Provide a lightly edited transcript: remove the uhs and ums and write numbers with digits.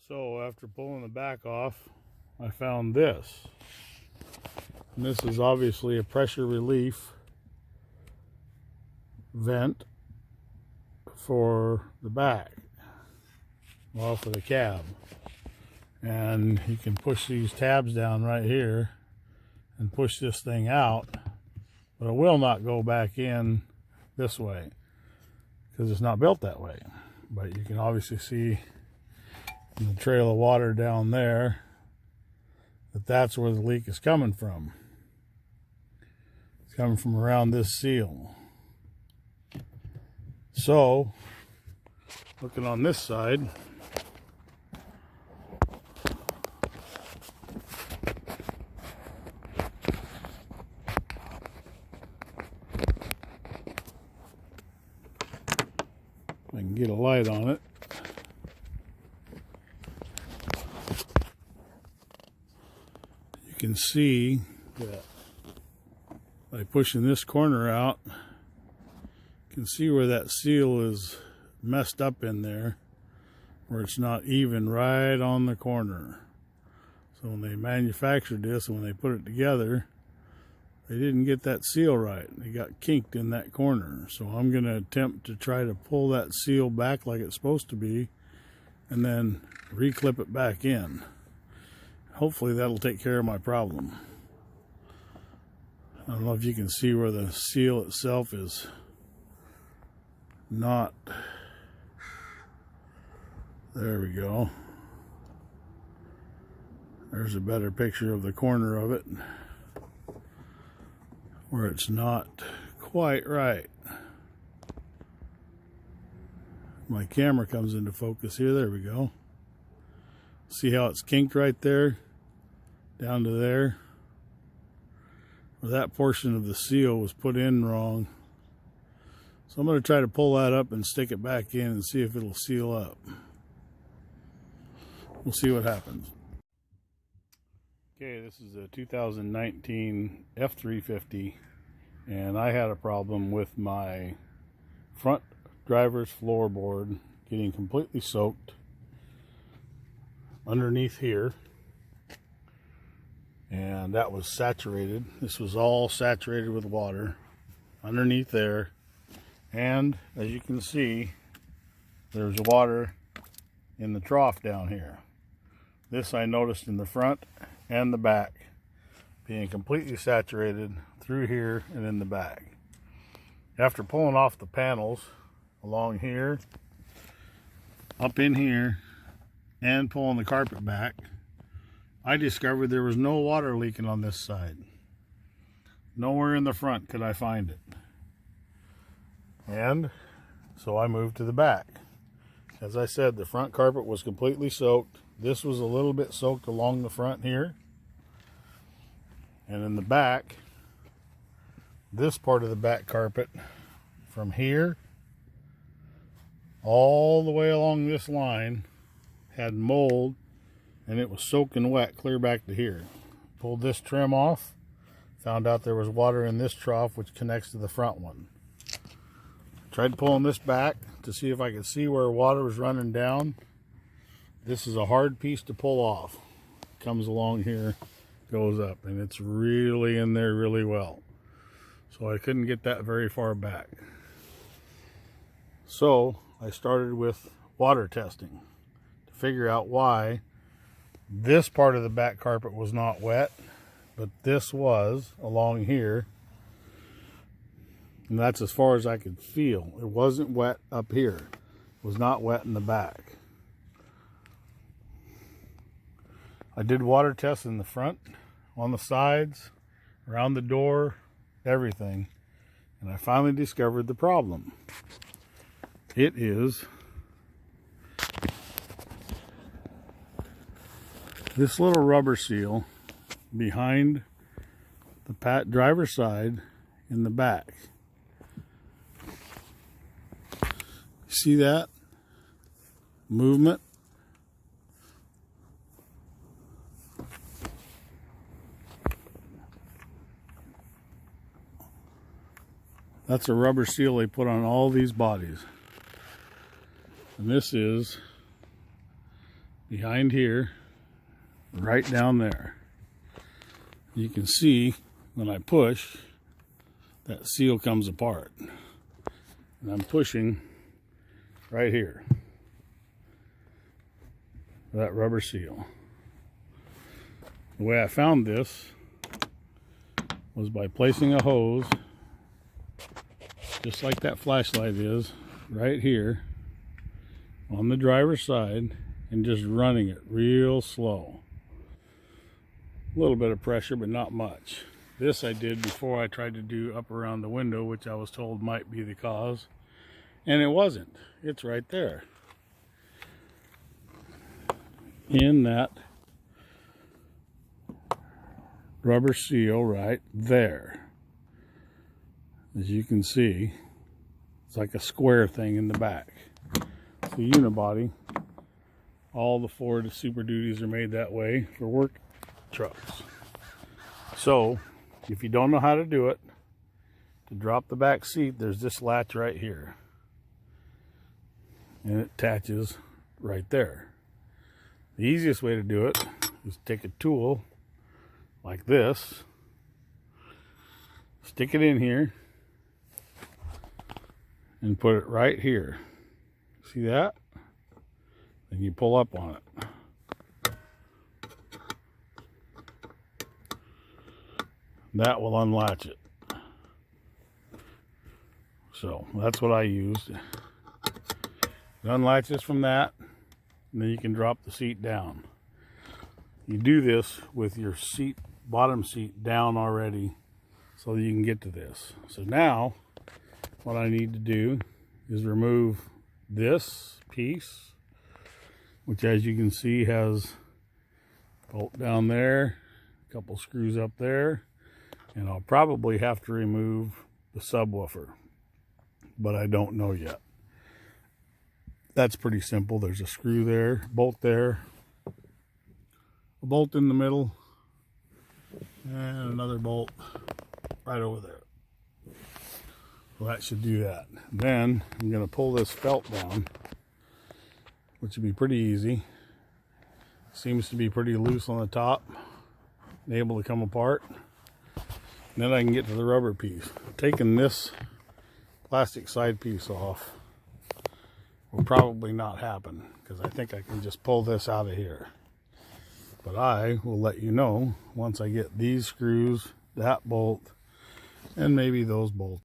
So after pulling the back off, I found this. And this is obviously a pressure relief vent for the back, well, for the cab. And you can push these tabs down right here and push this thing out, but it will not go back in this way because it's not built that way. But you can obviously see in the trail of water down there that that's where the leak is coming from. It's coming from around this seal. So looking on this side, I can get a light on it. You can see that by pushing this corner out, you can see where that seal is messed up in there, where it's not even right on the corner. So when they manufactured this and when they put it together, they didn't get that seal right. They got kinked in that corner. So I'm going to attempt to try to pull that seal back like it's supposed to be and then reclip it back in. Hopefully that'll take care of my problem. I don't know if you can see where the seal itself is not. There we go. There's a better picture of the corner of it where it's not quite right. My camera comes into focus here. There we go. See how it's kinked right there down to there, where that portion of the seal was put in wrong. So I'm going to try to pull that up and stick it back in and see if it'll seal up. We'll see what happens. Okay, this is a 2019 F350, and I had a problem with my front driver's floorboard getting completely soaked underneath here, and that was saturated. This was all saturated with water underneath there, and as you can see, there's water in the trough down here. This I noticed in the front and the back, being completely saturated through here and in the back. After pulling off the panels along here, up in here, and pulling the carpet back, I discovered there was no water leaking on this side. Nowhere in the front could I find it. And so I moved to the back. As I said, the front carpet was completely soaked. This was a little bit soaked along the front here. And in the back, this part of the back carpet, from here all the way along this line, had mold, and it was soaking wet clear back to here. Pulled this trim off, found out there was water in this trough which connects to the front one. Tried pulling this back to see if I could see where water was running down. This is a hard piece to pull off. Comes along here, goes up, and it's really in there really well. So I couldn't get that very far back. So I started with water testing to figure out why this part of the back carpet was not wet, but this was along here. And that's as far as I could feel. It wasn't wet up here. It was not wet in the back. I did water tests in the front, on the sides, around the door, everything. And I finally discovered the problem. It is this little rubber seal behind the driver's side in the back. See that movement? That's a rubber seal they put on all these bodies. And this is behind here, right down there. You can see when I push, that seal comes apart. And I'm pushing right here. That rubber seal. The way I found this was by placing a hose, just like that flashlight is, right here on the driver's side, and just running it real slow. A little bit of pressure, but not much. This I did before I tried to do up around the window, which I was told might be the cause, and it wasn't. It's right there in that rubber seal right there. As you can see, it's like a square thing in the back. It's a unibody. All the Ford Super Duties are made that way for work trucks. So if you don't know how to do it, to drop the back seat, there's this latch right here, and it attaches right there. The easiest way to do it is take a tool like this, stick it in here, and put it right here. See that? And you pull up on it. That will unlatch it. So that's what I used. It unlatches from that, and then you can drop the seat down. You do this with your seat, bottom seat down already, so that you can get to this. So now what I need to do is remove this piece, which, as you can see, has a bolt down there, a couple screws up there, and I'll probably have to remove the subwoofer, but I don't know yet. That's pretty simple. There's a screw there, bolt there, a bolt in the middle, and another bolt right over there. Well, that should do that. Then I'm going to pull this felt down, which would be pretty easy. Seems to be pretty loose on the top and able to come apart. And then I can get to the rubber piece. Taking this plastic side piece off will probably not happen, because I think I can just pull this out of here. But I will let you know once I get these screws, that bolt, and maybe those bolts.